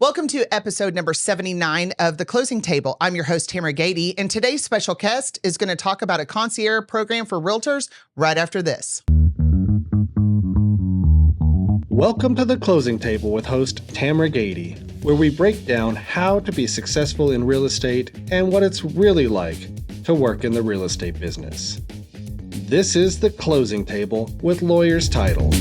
Welcome to episode number 79 of The Closing Table. I'm your host, Tamera, and today's special guest is going to talk about a concierge program for realtors right after this. Welcome to The Closing Table with host Tamera, where we break down how to be successful in real estate and what it's really like to work in the real estate business. This is The Closing Table with Lawyer's Title.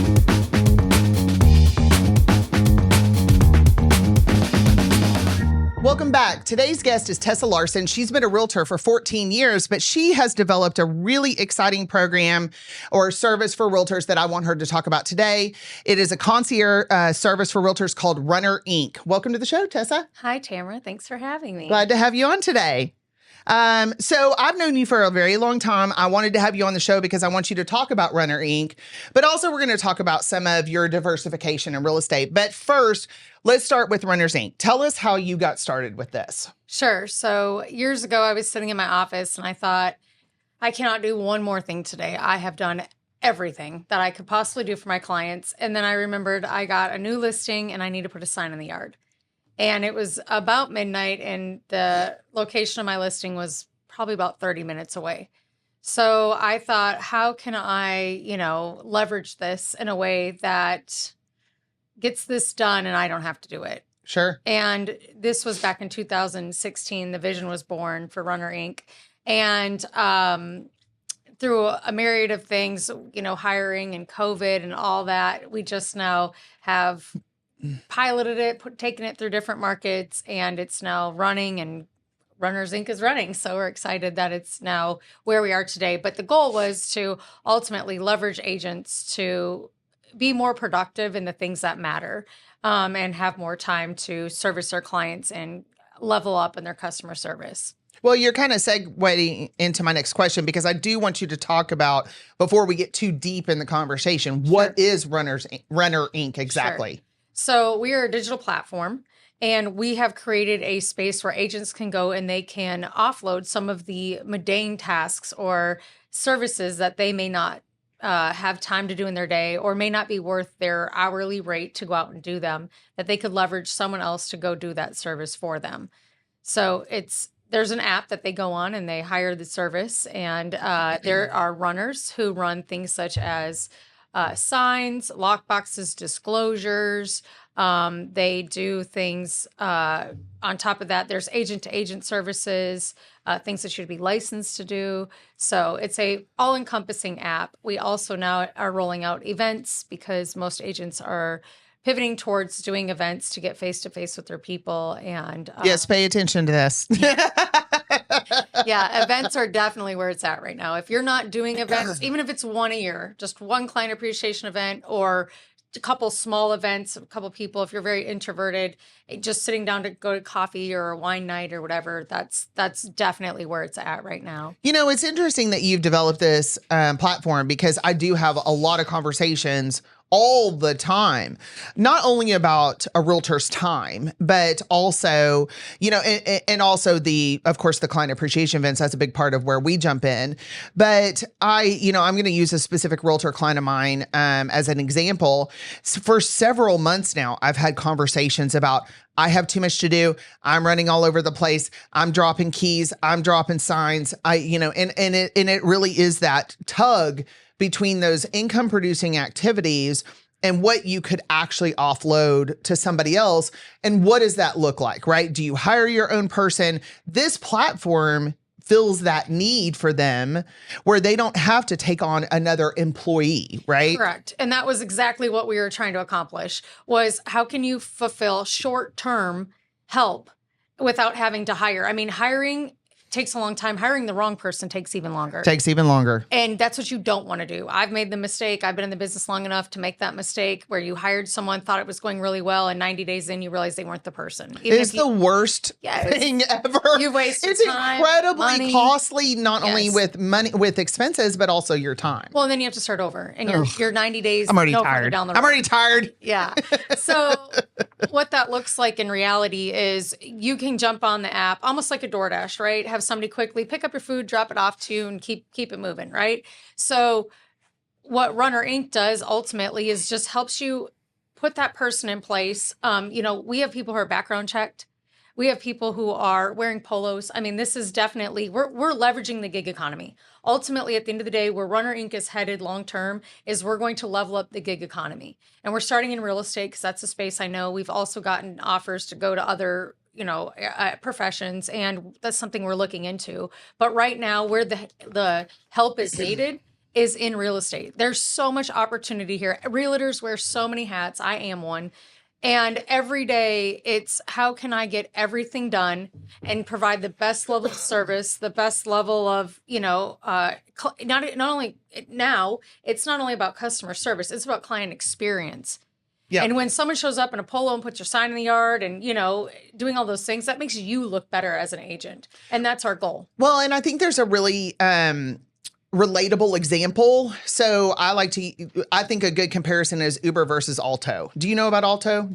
Welcome back. Today's guest is Tessa Larson. She's been a realtor for 14 years, but she has developed a really exciting program or service for realtors that I want her to talk about today. It is a concierge service for realtors called Runner Inc. Welcome to the show, Tessa. Hi, Tamera. Thanks for having me. Glad to have you on today. So I've known you for a very long time. I wanted to have you on the show because I want you to talk about Runner Inc., but also we're going to talk about some of your diversification in real estate. But first, let's start with Runners Inc. Tell us how you got started with this. Sure. So years ago, I was sitting in my office and I thought, I cannot do one more thing today. I have done everything that I could possibly do for my clients. And then I remembered I got a new listing and I need to put a sign in the yard. And it was about midnight and the location of my listing was probably about 30 minutes away. So I thought, how can I, leverage this in a way that gets this done and I don't have to do it? Sure. And this was back in 2016. The vision was born for Runner Inc. And through a myriad of things, hiring and COVID and all that, we just now have piloted it, taken it through different markets, and it's now running, and Runners Inc. is running. So we're excited that it's now where we are today. But the goal was to ultimately leverage agents to be more productive in the things that matter, and have more time to service their clients and level up in their customer service. Well, you're kind of segueing into my next question because I do want you to talk about, before we get too deep in the conversation, what is Runner Inc. exactly? Sure. So we are a digital platform, and we have created a space where agents can go and they can offload some of the mundane tasks or services that they may not have time to do in their day, or may not be worth their hourly rate to go out and do them, that they could leverage someone else to go do that service for them. So there's an app that they go on and they hire the service, and there are runners who run things such as signs, lockboxes, disclosures. They do things on top of that. There's agent-to-agent services, things that should be licensed to do. So it's a all-encompassing app. We also now are rolling out events because most agents are pivoting towards doing events to get face-to-face with their people. And yes, pay attention to this. Yeah, events are definitely where it's at right now. If you're not doing events, even if it's one a year, just one client appreciation event or a couple small events, a couple people, if you're very introverted, just sitting down to go to coffee or a wine night or whatever, that's definitely where it's at right now. It's interesting that you've developed this platform because I do have a lot of conversations all the time, not only about a realtor's time, but also, and also of course, the client appreciation events. That's a big part of where we jump in. But I'm going to use a specific realtor client of mine as an example. For several months now, I've had conversations about, I have too much to do. I'm running all over the place. I'm dropping keys. I'm dropping signs. And it really is that tug between those income producing activities and what you could actually offload to somebody else. And what does that look like, right? Do you hire your own person? This platform fills that need for them where they don't have to take on another employee, right? Correct. And that was exactly what we were trying to accomplish, was how can you fulfill short-term help without having to hire? I mean, hiring takes a long time. Hiring the wrong person takes even longer. And that's what you don't want to do. I've made the mistake. I've been in the business long enough to make that mistake where you hired someone, thought it was going really well, and 90 days in, you realize they weren't the person. It's the worst thing ever. You waste It's time, incredibly money. costly, not only with money, with expenses, but also your time. Well, and then you have to start over, and you're 90 days. I'm already tired. Down the road. I'm already tired. Yeah. So what that looks like in reality is you can jump on the app, almost like a DoorDash, right? Have somebody quickly pick up your food, drop it off to you, and keep it moving, right? So what Runner Inc. does ultimately is just helps you put that person in place. We have people who are background checked. We have people who are wearing polos. I mean, this is definitely, we're leveraging the gig economy. Ultimately, at the end of the day, where Runner Inc. is headed long term is we're going to level up the gig economy. And we're starting in real estate because that's a space I know. We've also gotten offers to go to other professions, and that's something we're looking into. But right now, where the help is needed is in real estate. There's so much opportunity here. Realtors wear so many hats. I am one. And every day it's how can I get everything done and provide the best level of service, the best level of, not only now, it's not only about customer service, it's about client experience. Yeah. And when someone shows up in a polo and puts your sign in the yard and, doing all those things, that makes you look better as an agent. And that's our goal. Well, and I think there's a really relatable example. So I think a good comparison is Uber versus Alto. Do you know about Alto?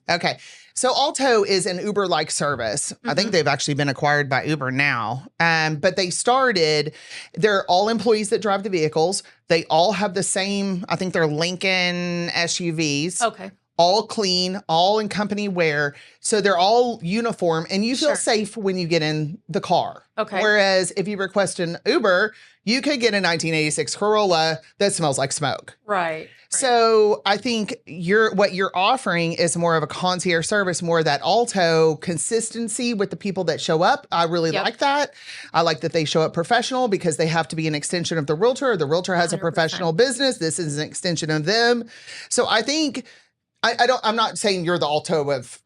Okay. So Alto is an Uber-like service. I think they've actually been acquired by Uber now. But they're all employees that drive the vehicles. They all have the same, I think they're Lincoln SUVs. Okay. All clean, all in company wear. So they're all uniform and you feel safe when you get in the car. Okay. Whereas if you request an Uber, you could get a 1986 Corolla that smells like smoke. Right. So I think what you're offering is more of a concierge service, more of that Alto consistency with the people that show up. I really like that. I like that they show up professional because they have to be an extension of the realtor. The realtor has 100%. A professional business. This is an extension of them. So I think I'm not saying you're the Alto of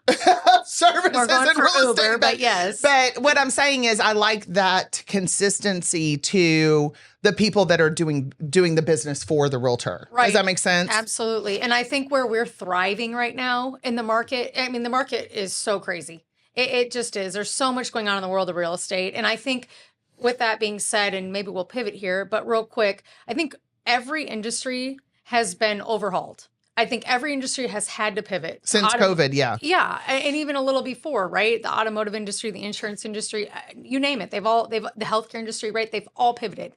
services and real estate, Uber, but yes. But what I'm saying is I like that consistency to the people that are doing the business for the realtor. Right. Does that make sense? Absolutely. And I think where we're thriving right now in the market, I mean, the market is so crazy. It just is. There's so much going on in the world of real estate. And I think with that being said, and maybe we'll pivot here, but real quick, I think every industry has been overhauled. I think every industry has had to pivot. Since COVID, yeah. Yeah, and even a little before, right? The automotive industry, the insurance industry, you name it. The healthcare industry, right? They've all pivoted.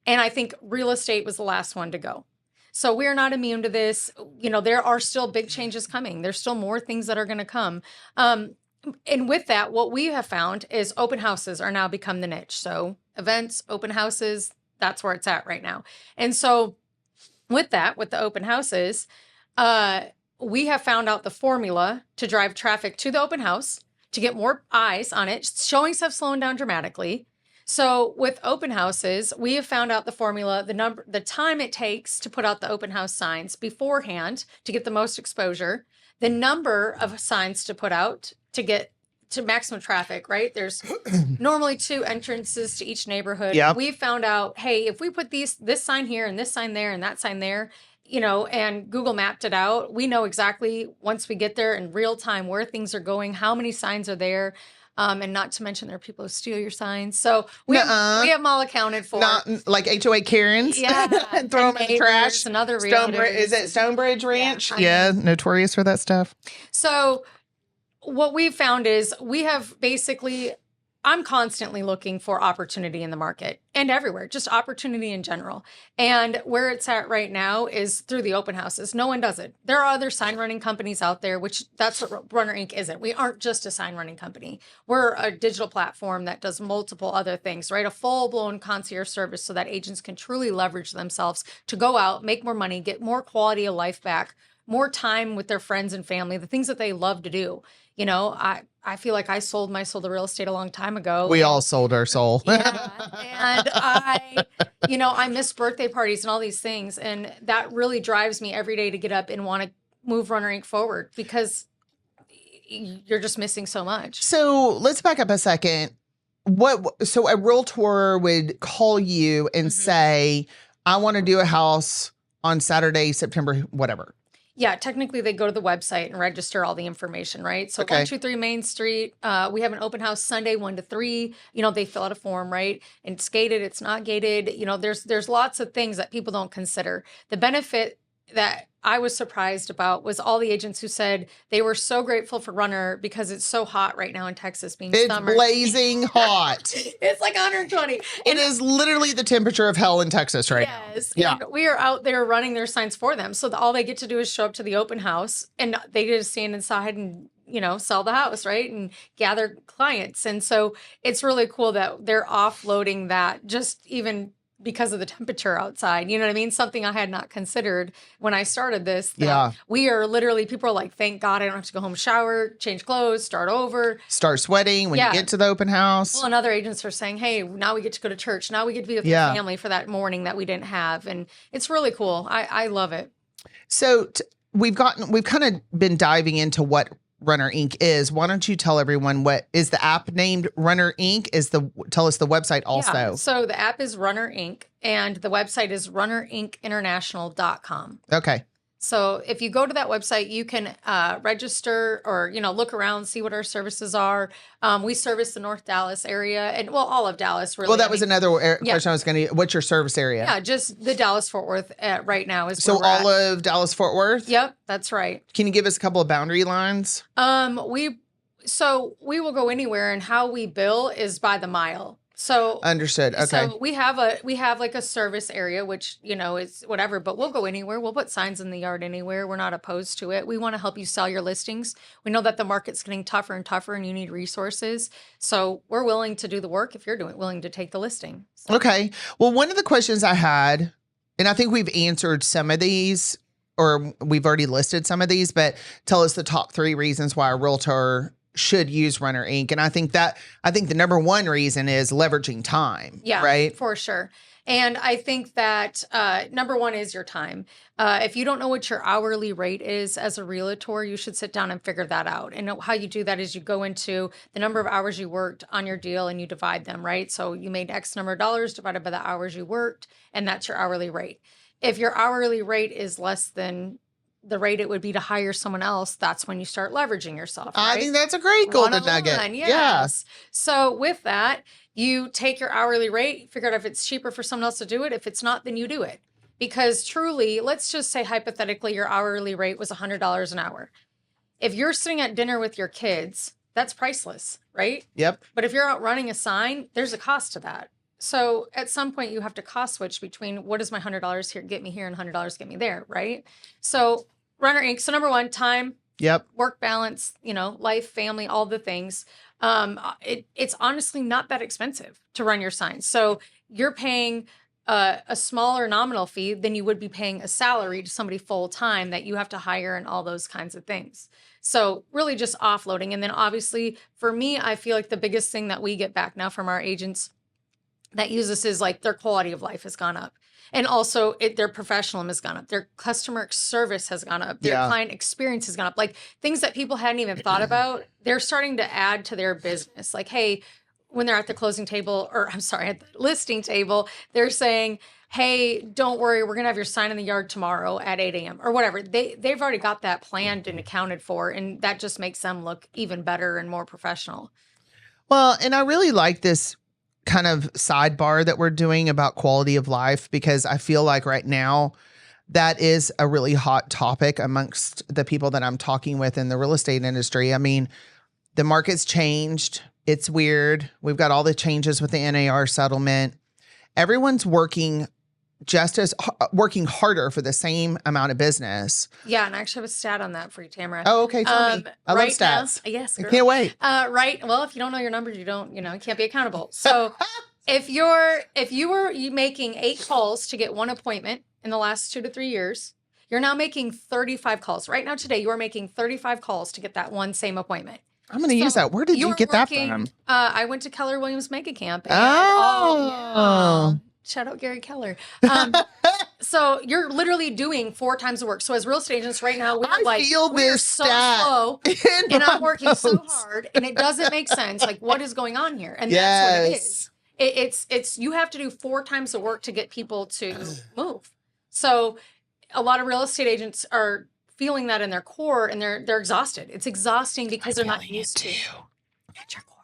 And I think real estate was the last one to go. So we're not immune to this. There are still big changes coming. There's still more things that are going to come. And with that, what we have found is open houses are now become the niche. So events, open houses, that's where it's at right now. And so with the open houses, we have found out the formula to drive traffic to the open house, to get more eyes on it. Showings have slowed down dramatically. So with open houses, we have found out the formula, the time it takes to put out the open house signs beforehand to get the most exposure, the number of signs to put out to get to maximum traffic, right? There's normally 2 entrances to each neighborhood. Yep. We found out, hey, if we put this sign here and this sign there and that sign there, and Google mapped it out, we know exactly once we get there in real time where things are going, how many signs are there. And not to mention there are people who steal your signs. So we have them all accounted for. Not like HOA Karens. Yeah. And throw them in the trash. And other realtors. Is it Stonebridge Ranch? Yeah, notorious for that stuff. So what we've found is I'm constantly looking for opportunity in the market and everywhere, just opportunity in general. And where it's at right now is through the open houses. No one does it. There are other sign running companies out there, which that's what Runner Inc. isn't. We aren't just a sign running company. We're a digital platform that does multiple other things, right? A full blown concierge service so that agents can truly leverage themselves to go out, make more money, get more quality of life back, more time with their friends and family, the things that they love to do. I feel like I sold my soul to real estate a long time ago. We all sold our soul. Yeah. And I miss birthday parties and all these things. And that really drives me every day to get up and want to move Runner Inc. forward because you're just missing so much. So let's back up a second. So a realtor would call you and say, I want to do a house on Saturday, September, whatever. Yeah, technically they go to the website and register all the information, right? So 123 Main Street, we have an open house Sunday 1 to 3. They fill out a form, right? And it's gated, it's not gated. There's lots of things that people don't consider. The benefit that I was surprised about was all the agents who said they were so grateful for Runner because it's so hot right now in Texas being It's summer. blazing hot. It's like 120. It is literally the temperature of hell in Texas right now. Yes. Yeah. And we are out there running their signs for them. So all they get to do is show up to the open house and they just stand inside and, sell the house, right? And gather clients. And so it's really cool that they're offloading that just even because of the temperature outside. You know what I mean? Something I had not considered when I started this. Yeah. We are literally, people are like, thank God I don't have to go home, shower, change clothes, start over. Start sweating when you get to the open house. Well, and other agents are saying, hey, now we get to go to church. Now we get to be with our family for that morning that we didn't have. And it's really cool. I love it. So we've kind of been diving into what Runner Inc. is. Why don't you tell everyone what is the app named Runner Inc.? Tell us the website also. Yeah, so the app is Runner Inc. and the website is runnerincinternational.com. Okay. So if you go to that website, you can register or, look around, see what our services are. We service the North Dallas area and all of Dallas really. Well, that was another question I was going to, what's your service area? Yeah, just the Dallas-Fort Worth right now is so all of Dallas-Fort Worth? Yep, that's right. Can you give us a couple of boundary lines? We will go anywhere and how we bill is by the mile. So understood. Okay. So we have like a service area, which, is whatever, but we'll go anywhere. We'll put signs in the yard anywhere. We're not opposed to it. We want to help you sell your listings. We know that the market's getting tougher and tougher and you need resources. So we're willing to do the work if you're willing to take the listing. So. Okay. Well, one of the questions I had, and I think we've answered some of these or we've already listed some of these, but tell us the top 3 reasons why a realtor should use Runner Inc. And I think the number one reason is leveraging time. Yeah, right. For sure. And I think that number one is your time. If you don't know what your hourly rate is as a realtor, you should sit down and figure that out. And how you do that is you go into the number of hours you worked on your deal and you divide them, right? So you made X number of dollars divided by the hours you worked, and that's your hourly rate. If your hourly rate is less than the rate it would be to hire someone else, that's when you start leveraging yourself. Right? I think that's a great golden nugget. Yes. Yeah. So with that, you take your hourly rate, figure out if it's cheaper for someone else to do it. If it's not, then you do it. Because truly, let's just say hypothetically, your hourly rate was $100 an hour. If you're sitting at dinner with your kids, that's priceless, right? Yep. But if you're out running a sign, there's a cost to that. So at some point you have to cost switch between what does my $100 here get me here and $100 get me there, right? So Runner Inc. So number one, time. Yep. Work balance, life, family, all the things. It's honestly not that expensive to run your signs. So you're paying a smaller nominal fee than you would be paying a salary to somebody full time that you have to hire and all those kinds of things. So really just offloading. And then obviously for me, I feel like the biggest thing that we get back now from our agents that use this is like their quality of life has gone up. And also their professionalism has gone up. Their customer service has gone up. Their client experience has gone up. Like things that people hadn't even thought about, they're starting to add to their business. Like, hey, when they're at the closing table, or I'm sorry, at the listing table, they're saying, hey, don't worry, we're going to have your sign in the yard tomorrow at 8 a.m. or whatever. They've already got that planned and accounted for. And that just makes them look even better and more professional. Well, and I really like this kind of sidebar that we're doing about quality of life, because I feel like right now that is a really hot topic amongst the people that I'm talking with in the real estate industry. I mean, the market's changed. It's weird. We've got all the changes with the NAR settlement. Everyone's working harder for the same amount of business. Yeah, and I actually have a stat on that for you, Tamera. Oh, okay. Tell me. I love stats. Now, yes, girl. I can't wait. Right. Well, if you don't know your numbers, you can't be accountable. So if you were making 8 calls to get 1 appointment in the last 2 to 3 years, you're now making 35 calls. Right now today, you are making 35 calls to get that one same appointment. I'm going to use that. Where did you get that from? I went to Keller Williams Mega Camp. And, shout out Gary Keller. So you're literally doing 4 times the work. So as real estate agents right now, we're so slow and I'm working so hard and it doesn't make sense. Like, what is going on here? And that's what it is. It's you have to do 4 times the work to get people to move. So a lot of real estate agents are feeling that in their core and they're exhausted. It's exhausting because they're not used to at your core.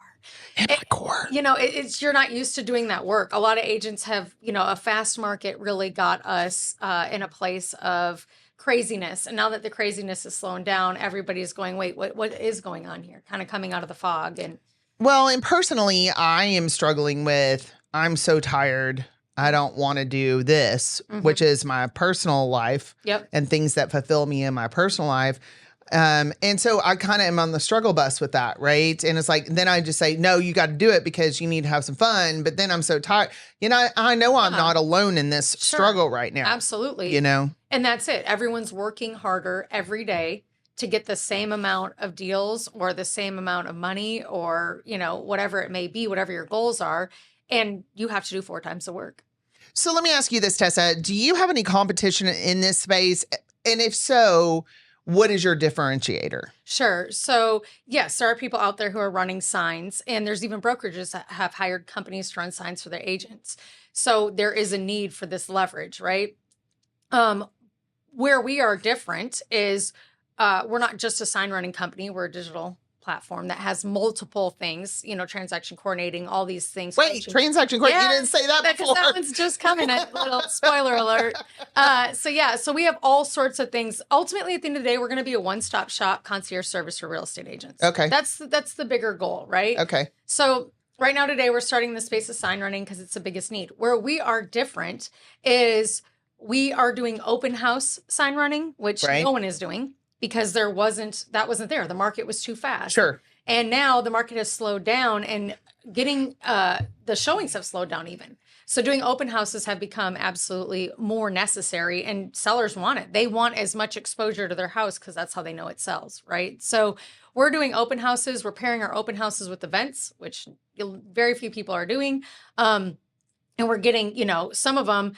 In my core. It's you're not used to doing that work. A lot of agents have, a fast market really got us in a place of craziness. And now that the craziness is slowing down, everybody's going, wait, what is going on here? Kind of coming out of the fog. And Well, and personally, I am struggling with, I'm so tired. I don't want to do this, which is my personal life and things that fulfill me in my personal life. And so I kind of am on the struggle bus with that, right? And it's like, then I just say, no, you got to do it because you need to have some fun. But then I'm so tired. You know, I know I'm not alone in this struggle right now. Absolutely. You know? And that's it. Everyone's working harder every day to get the same amount of deals or the same amount of money or, you know, whatever it may be, whatever your goals are. And you have to do 4 times the work. So let me ask you this, Tessa. Do you have any competition in this space? And if so, what is your differentiator? Sure. So, yes, there are people out there who are running signs, and there's even brokerages that have hired companies to run signs for their agents. So there is a need for this leverage, right? Where we are different is we're not just a sign running company. We're a digital platform that has multiple things, you know, transaction coordinating, all these things. Wait, transaction coordinating? You didn't say that before. Because that one's just coming. A little spoiler alert. So we have all sorts of things. Ultimately, at the end of the day, we're going to be a one-stop shop concierge service for real estate agents. Okay. That's the bigger goal, right? Okay. So right now today, we're starting the space of sign running because it's the biggest need. Where we are different is we are doing open house sign running, which no one is doing. Because that wasn't there. The market was too fast. Sure. And now the market has slowed down and getting the showings have slowed down even. So doing open houses have become absolutely more necessary and sellers want it. They want as much exposure to their house because that's how they know it sells, right? So we're doing open houses. We're pairing our open houses with events, which very few people are doing. And we're getting, you know, some of them,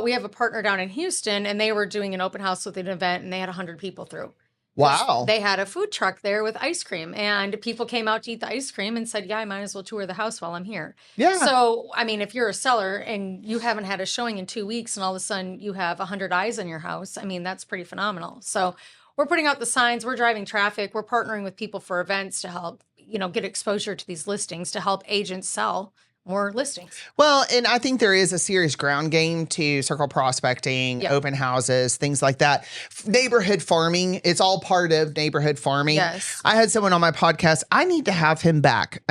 we have a partner down in Houston and they were doing an open house with an event and they had 100 people through. Wow. They had a food truck there with ice cream and people came out to eat the ice cream and said, yeah, I might as well tour the house while I'm here. Yeah. So, I mean, if you're a seller and you haven't had a showing in 2 weeks and all of a sudden you have 100 eyes on your house, I mean, that's pretty phenomenal. So we're putting out the signs, we're driving traffic, we're partnering with people for events to help, you know, get exposure to these listings to help agents sell more listings. Well, and I think there is a serious ground game to circle prospecting, open houses, things like that. Neighborhood farming, it's all part of neighborhood farming. Yes. I had someone on my podcast. I need to have him back.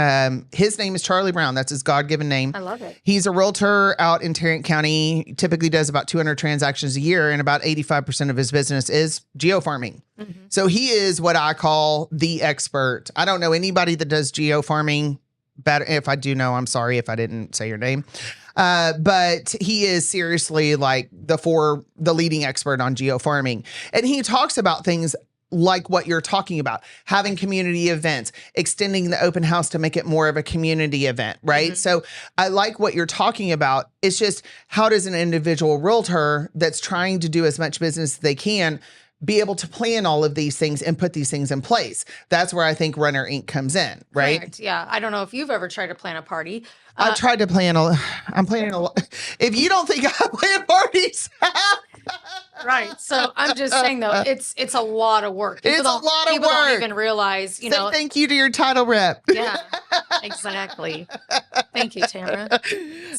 His name is Charlie Brown. That's his God-given name. I love it. He's a realtor out in Tarrant County. He typically does about 200 transactions a year, and about 85% of his business is geofarming. Mm-hmm. So he is what I call the expert. I don't know anybody that does geofarming. Better if I do know, I'm sorry if I didn't say your name. But he is seriously like the leading expert on geofarming. And he talks about things like what you're talking about, having community events, extending the open house to make it more of a community event, right? Mm-hmm. So I like what you're talking about. It's just, how does an individual realtor that's trying to do as much business as they can be able to plan all of these things and put these things in place? That's where I think Runner Inc. comes in, right? Correct. Yeah. I don't know if you've ever tried to plan a party. I've tried to plan I'm planning a lot. If you don't think I plan parties. Right. So I'm just saying though, it's a lot of work. It's a lot of work. People don't even realize, you know. Thank you to your title rep. Yeah, exactly. Thank you, Tamera.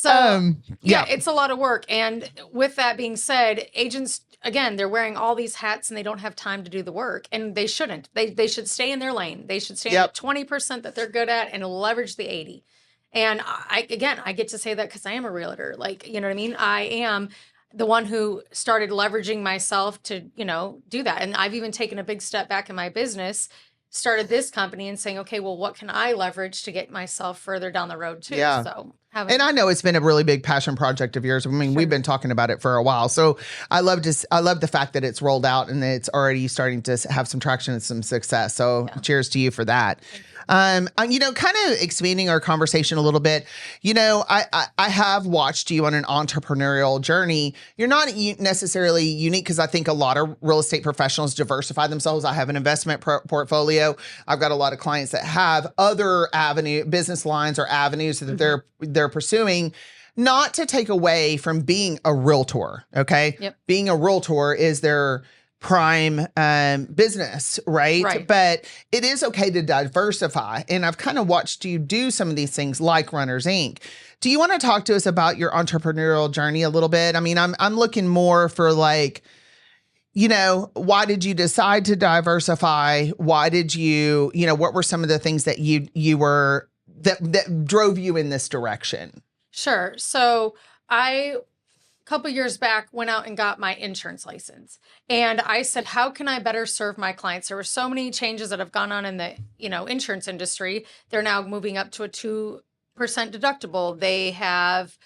So yeah, it's a lot of work. And with that being said, agents, again, they're wearing all these hats and they don't have time to do the work, and they shouldn't. They should stay in their lane. They should stay in the 20% that they're good at and leverage the 80. And I get to say that because I am a realtor. Like, you know what I mean? I am the one who started leveraging myself to, you know, do that. And I've even taken a big step back in my business, started this company and saying, okay, well, what can I leverage to get myself further down the road too? Yeah. So and I know it's been a really big passion project of yours. I mean, we've been talking about it for a while. So I love the fact that it's rolled out and it's already starting to have some traction and some success. So cheers to you for that. You know, kind of expanding our conversation a little bit, you know, I have watched you on an entrepreneurial journey. You're not necessarily unique because I think a lot of real estate professionals diversify themselves. I have an investment portfolio. I've got a lot of clients that have other business lines or avenues that they're pursuing. Not to take away from being a realtor, okay? Yep. Being a realtor is their prime business, right? But it is okay to diversify. And I've kind of watched you do some of these things like Runners Inc. Do you want to talk to us about your entrepreneurial journey a little bit? I mean, I'm looking more for like, why did you decide to diversify? Why did what were some of the things that you were that drove you in this direction? Sure. So I couple years back went out and got my insurance license, and I said, how can I better serve my clients? There were so many changes that have gone on in the insurance industry. They're now moving up to a 2% deductible. They have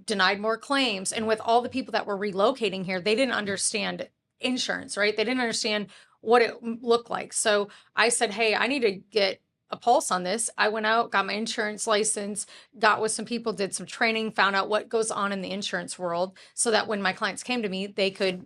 denied more claims, and with all the people that were relocating here, they didn't understand insurance, right? They didn't understand what it looked like. So I said, hey, I need to get a pulse on this. I went out, got my insurance license, got with some people, did some training, found out what goes on in the insurance world so that when my clients came to me, they could,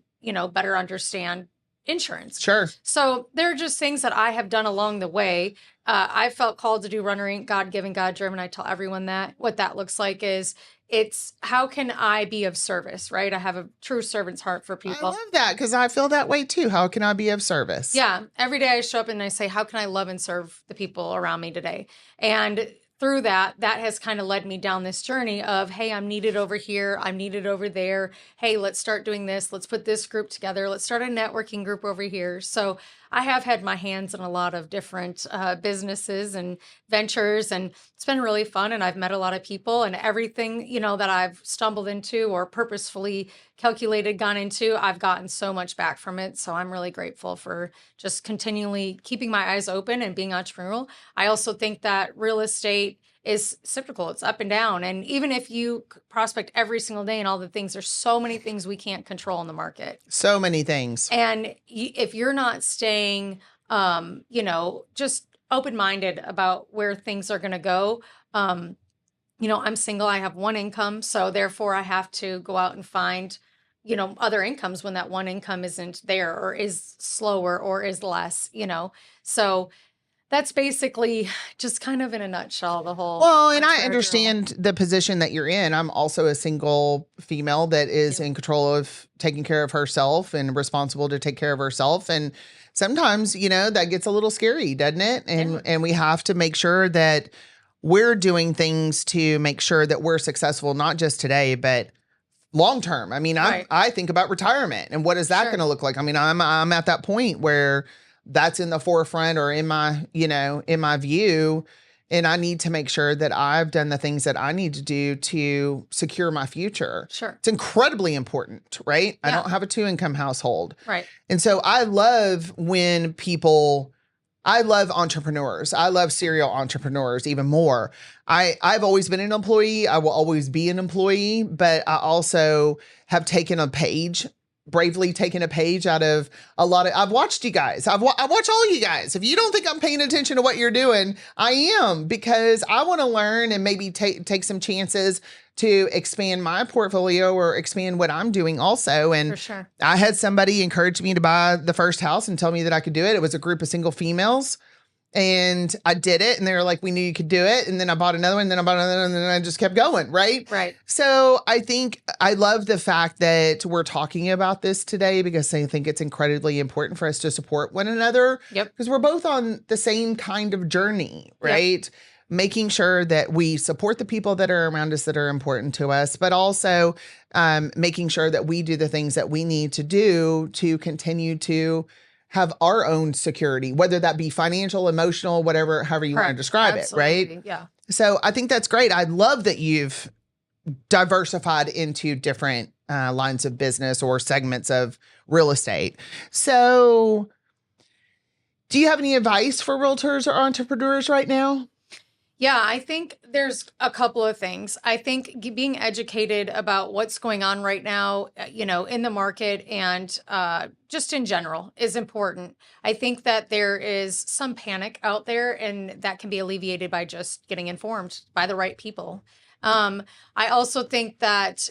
better understand insurance. Sure. So there are just things that I have done along the way. I felt called to do Runner Inc., God-given, God-driven. I tell everyone that. What that looks like is it's how can I be of service, right? I have a true servant's heart for people. I love that because I feel that way too. How can I be of service? Yeah. Every day I show up and I say, how can I love and serve the people around me today? And through that has kind of led me down this journey of, hey, I'm needed over here. I'm needed over there. Hey, let's start doing this. Let's put this group together. Let's start a networking group over here. So I have had my hands in a lot of different businesses and ventures, and it's been really fun. And I've met a lot of people, and everything, that I've stumbled into or purposefully gone into, I've gotten so much back from it. So I'm really grateful for just continually keeping my eyes open and being entrepreneurial. I also think that real estate is cyclical. It's up and down. And even if you prospect every single day and all the things, there's so many things we can't control in the market. So many things. And if you're not staying, just open-minded about where things are going to go, I'm single, I have one income. So therefore I have to go out and find, other incomes when that one income isn't there or is slower or is less, so that's basically just kind of in a nutshell, the whole. Well, and I understand the position that you're in. I'm also a single female that is in control of taking care of herself and responsible to take care of herself. And sometimes, that gets a little scary, doesn't it? And we have to make sure that we're doing things to make sure that we're successful, not just today, but long term. I mean, Right. I think about retirement and what is that Sure. going to look like? I mean, I'm at that point where that's in the forefront or in my view. And I need to make sure that I've done the things that I need to do to secure my future. Sure. It's incredibly important, right? I Yeah. don't have a 2-income household. Right. And so I love I love entrepreneurs. I love serial entrepreneurs even more. I've always been an employee. I will always be an employee, but I also have bravely taken a page out of a lot of, I've watched you guys. I watch all you guys. If you don't think I'm paying attention to what you're doing, I am, because I want to learn and maybe take some chances to expand my portfolio or expand what I'm doing also. And For sure. I had somebody encourage me to buy the first house and tell me that I could do it. It was a group of single females. And I did it, and they were like, we knew you could do it. And then I bought another one, and then I bought another one, and then I just kept going, right? Right. So I think I love the fact that we're talking about this today, because I think it's incredibly important for us to support one another. Yep. Because we're both on the same kind of journey, right? Making sure that we support the people that are around us that are important to us, but also making sure that we do the things that we need to do to continue to have our own security, whether that be financial, emotional, whatever, however you want to describe Absolutely. it, right? Yeah. So I think that's great. I love that you've diversified into different lines of business or segments of real estate. So do you have any advice for realtors or entrepreneurs right now? Yeah, I think there's a couple of things. I think being educated about what's going on right now, in the market and just in general is important. I think that there is some panic out there, and that can be alleviated by just getting informed by the right people. I also think that,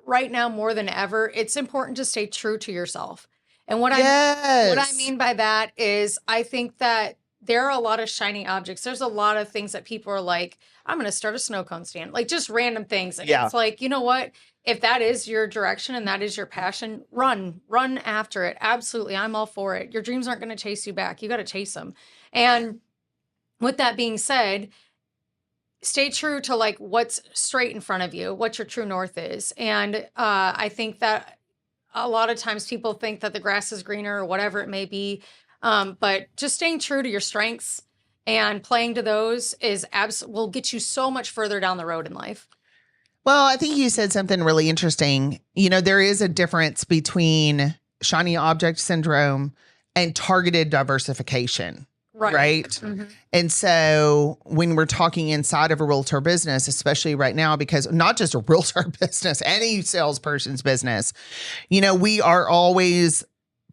right now more than ever, it's important to stay true to yourself. And what I mean by that is I think that there are a lot of shiny objects. There's a lot of things that people are like, I'm going to start a snow cone stand, like just random things. And Yeah. It's like, you know what? If that is your direction and that is your passion, run after it. Absolutely. I'm all for it. Your dreams aren't going to chase you back. You got to chase them. And with that being said, stay true to like what's straight in front of you, what your true north is. And I think that a lot of times people think that the grass is greener or whatever it may be. But just staying true to your strengths and playing to those will get you so much further down the road in life. Well, I think you said something really interesting. You know, there is a difference between shiny object syndrome and targeted diversification. Right. Mm-hmm. And so when we're talking inside of a realtor business, especially right now, because not just a realtor business, any salesperson's business, you know, we are always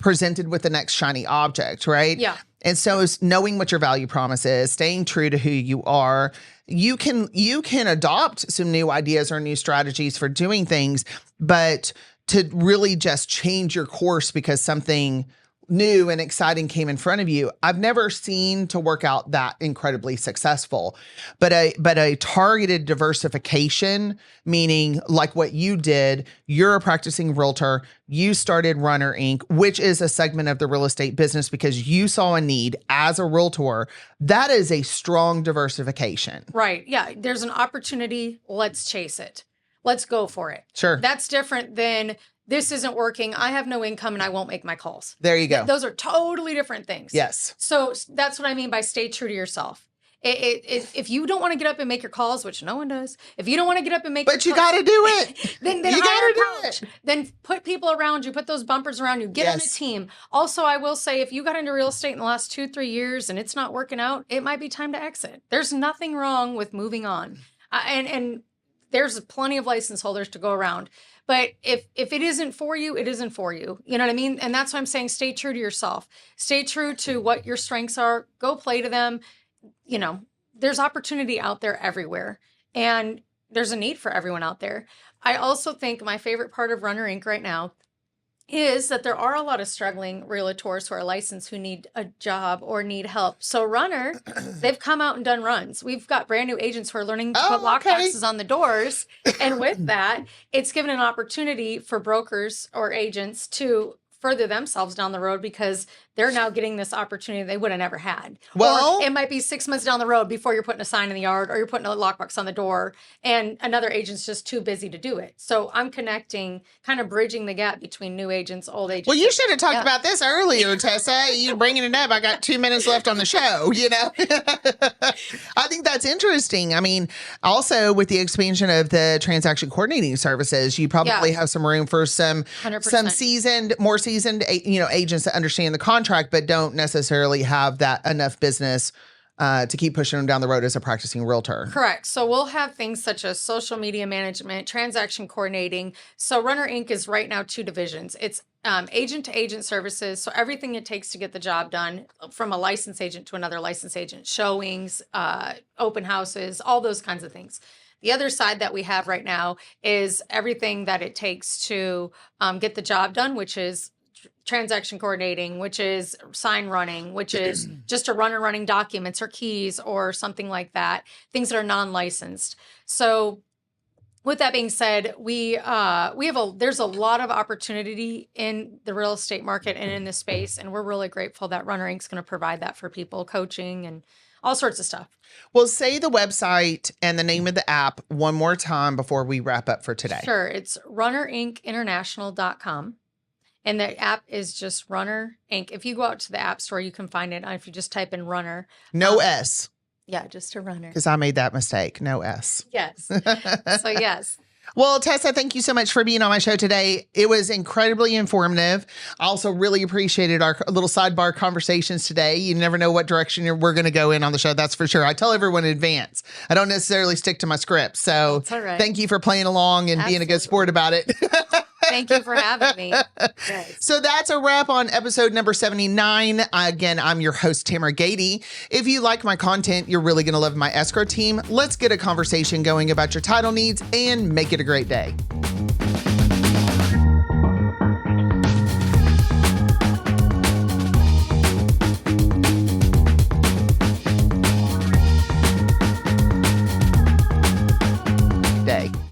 presented with the next shiny object, right? Yeah. And so it's knowing what your value promise is, staying true to who you are. You can adopt some new ideas or new strategies for doing things, but to really just change your course because something new and exciting came in front of you, I've never seen to work out that incredibly successful. But a targeted diversification, meaning like what you did, you're a practicing realtor, you started Runner Inc., which is a segment of the real estate business because you saw a need as a realtor. That is a strong diversification. Right. Yeah. There's an opportunity. Let's chase it. Let's go for it. Sure. That's different than this isn't working. I have no income and I won't make my calls. There you go. Those are totally different things. Yes. So that's what I mean by stay true to yourself. If you don't want to get up and make your calls, which no one does, if you don't want to get up and make but you got to do it. then you hire got a to do coach. it. Then put people around you, put those bumpers around you, get on a team. Also, I will say, if you got into real estate in the last 2-3 years and it's not working out, it might be time to exit. There's nothing wrong with moving on. And there's plenty of license holders to go around. But if it isn't for you, it isn't for you. You know what I mean? And that's why I'm saying stay true to yourself. Stay true to what your strengths are. Go play to them. You know, there's opportunity out there everywhere. And there's a need for everyone out there. I also think my favorite part of Runner Inc. right now is that there are a lot of struggling realtors who are licensed who need a job or need help. So Runner, they've come out and done runs. We've got brand new agents who are learning to put lockboxes on the doors. And with that, it's given an opportunity for brokers or agents to further themselves down the road because they're now getting this opportunity they would have never had. Well, or it might be 6 months down the road before you're putting a sign in the yard or you're putting a lockbox on the door and another agent's just too busy to do it. So I'm connecting, kind of bridging the gap between new agents, old agents. Well, you should have talked about this earlier, Tessa. You're bringing it up. I got 2 minutes left on the show, you know? I think that's interesting. I mean, also with the expansion of the transaction coordinating services, you probably have some room for some 100%. more seasoned, agents that understand the contract, but don't necessarily have that enough business to keep pushing them down the road as a practicing realtor. Correct. So we'll have things such as social media management, transaction coordinating. So Runner Inc. is right now 2 divisions. It's agent to agent services. So everything it takes to get the job done from a licensed agent to another licensed agent, showings, open houses, all those kinds of things. The other side that we have right now is everything that it takes to get the job done, which is transaction coordinating, which is sign running, which is just a runner running documents or keys or something like that, things that are non-licensed. So with that being said, there's a lot of opportunity in the real estate market and in this space, and we're really grateful that Runner Inc. is going to provide that for people, coaching and all sorts of stuff. Well, say the website and the name of the app one more time before we wrap up for today. Sure. It's runnerincinternational.com. And the app is just Runner Inc. If you go out to the app store, you can find it. If you just type in Runner. No S. Yeah, just a Runner. Because I made that mistake. No S. Yes. So yes. Well, Tessa, thank you so much for being on my show today. It was incredibly informative. I also really appreciated our little sidebar conversations today. You never know what direction we're going to go in on the show. That's for sure. I tell everyone in advance. I don't necessarily stick to my script. So that's all right. Thank you for playing along and being a good sport about it. Thank you for having me. Yes. So that's a wrap on episode number 79. Again, I'm your host, Tamera Gady. If you like my content, you're really going to love my escrow team. Let's get a conversation going about your title needs and make it a great day.